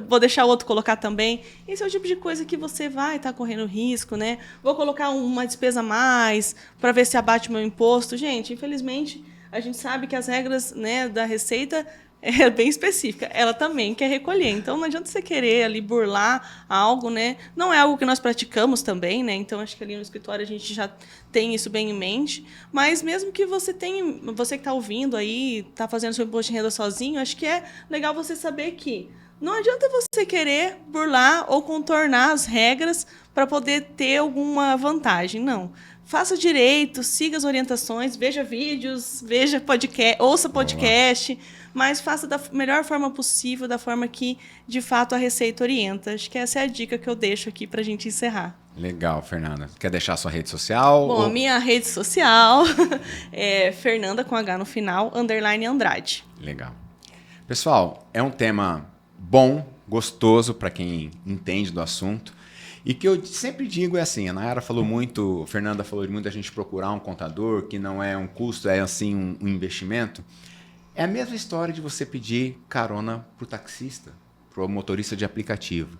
vou deixar o outro colocar também. Esse é o tipo de coisa que você vai estar correndo risco, né? Vou colocar uma despesa a mais para ver se abate meu imposto. Gente, infelizmente, a gente sabe que as regras, né, da Receita é bem específica. Ela também quer recolher. Então, não adianta você querer ali burlar algo, né? Não é algo que nós praticamos também, né? Então, acho que ali no escritório a gente já tem isso bem em mente. Mas mesmo que você que está ouvindo aí, está fazendo seu imposto de renda sozinho, acho que é legal você saber que não adianta você querer burlar ou contornar as regras para poder ter alguma vantagem. Não. Faça direito, siga as orientações, veja vídeos, veja podcast, ouça podcast, mas faça da melhor forma possível, da forma que, de fato, a Receita orienta. Acho que essa é a dica que eu deixo aqui para a gente encerrar. Legal, Fernanda. Quer deixar a sua rede social? Bom, a minha rede social é Fernanda, com H no final, _Andrade. Legal. Pessoal, é um tema bom, gostoso para quem entende do assunto. E que eu sempre digo é assim, a Nayara falou muito, a Fernanda falou muito da gente procurar um contador, que não é um custo, é assim um investimento. É a mesma história de você pedir carona para o taxista, para o motorista de aplicativo.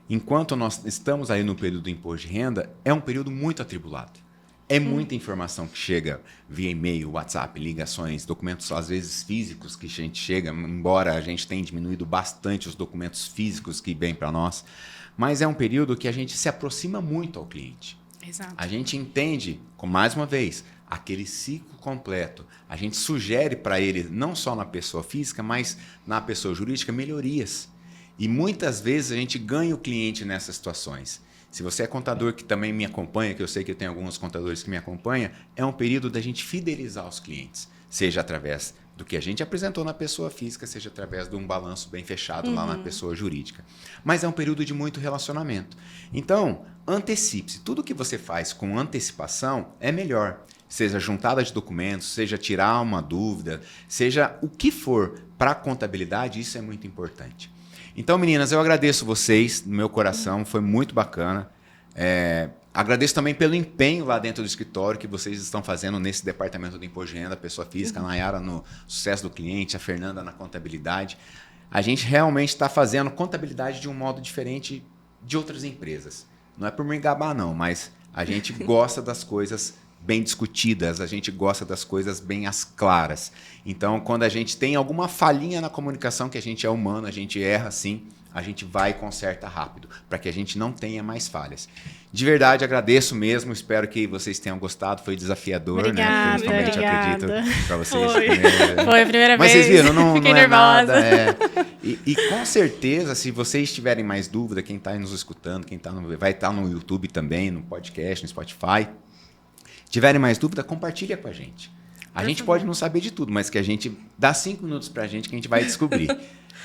Enquanto nós estamos aí no período do imposto de renda, é um período muito atribulado. É muita informação que chega via e-mail, WhatsApp, ligações, documentos às vezes físicos que a gente chega, embora a gente tenha diminuído bastante os documentos físicos que vêm para nós. Mas é um período que a gente se aproxima muito ao cliente. Exato. A gente entende, mais uma vez, aquele ciclo completo. A gente sugere para ele, não só na pessoa física, mas na pessoa jurídica, melhorias. E muitas vezes a gente ganha o cliente nessas situações. Se você é contador que também me acompanha, que eu sei que eu tenho alguns contadores que me acompanham, é um período da gente fidelizar os clientes. Seja através do que a gente apresentou na pessoa física, seja através de um balanço bem fechado lá na pessoa jurídica. Mas é um período de muito relacionamento. Então, antecipe-se. Tudo que você faz com antecipação é melhor. Seja juntada de documentos, seja tirar uma dúvida, seja o que for para a contabilidade, isso é muito importante. Então, meninas, eu agradeço vocês no meu coração, foi muito bacana. Agradeço também pelo empenho lá dentro do escritório que vocês estão fazendo nesse departamento do imposto de renda, pessoa física, a Nayara no sucesso do cliente, a Fernanda na contabilidade. A gente realmente está fazendo contabilidade de um modo diferente de outras empresas. Não é por me gabar, não, mas a gente gosta das coisas bem discutidas, a gente gosta das coisas bem às claras. Então, quando a gente tem alguma falhinha na comunicação, que a gente é humano, a gente erra sim, a gente vai e conserta rápido, para que a gente não tenha mais falhas. De verdade, agradeço mesmo, espero que vocês tenham gostado, foi desafiador, obrigada, né? Principalmente, obrigada. acredito, para vocês. Foi. Foi a primeira Mas vez. vocês viram, não Fiquei é nervosa. nada. E com certeza, se vocês tiverem mais dúvida, quem está nos escutando, vai estar no YouTube também, no podcast, no Spotify, tiverem mais dúvida, compartilha com a gente. A gente pode não saber de tudo, mas que a gente dá 5 minutos para a gente que a gente vai descobrir.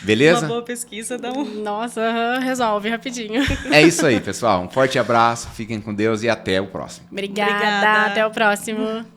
Beleza? Uma boa pesquisa dá um... Nossa, resolve rapidinho. É isso aí, pessoal. Um forte abraço, fiquem com Deus e até o próximo. Obrigada. Obrigada. Até o próximo.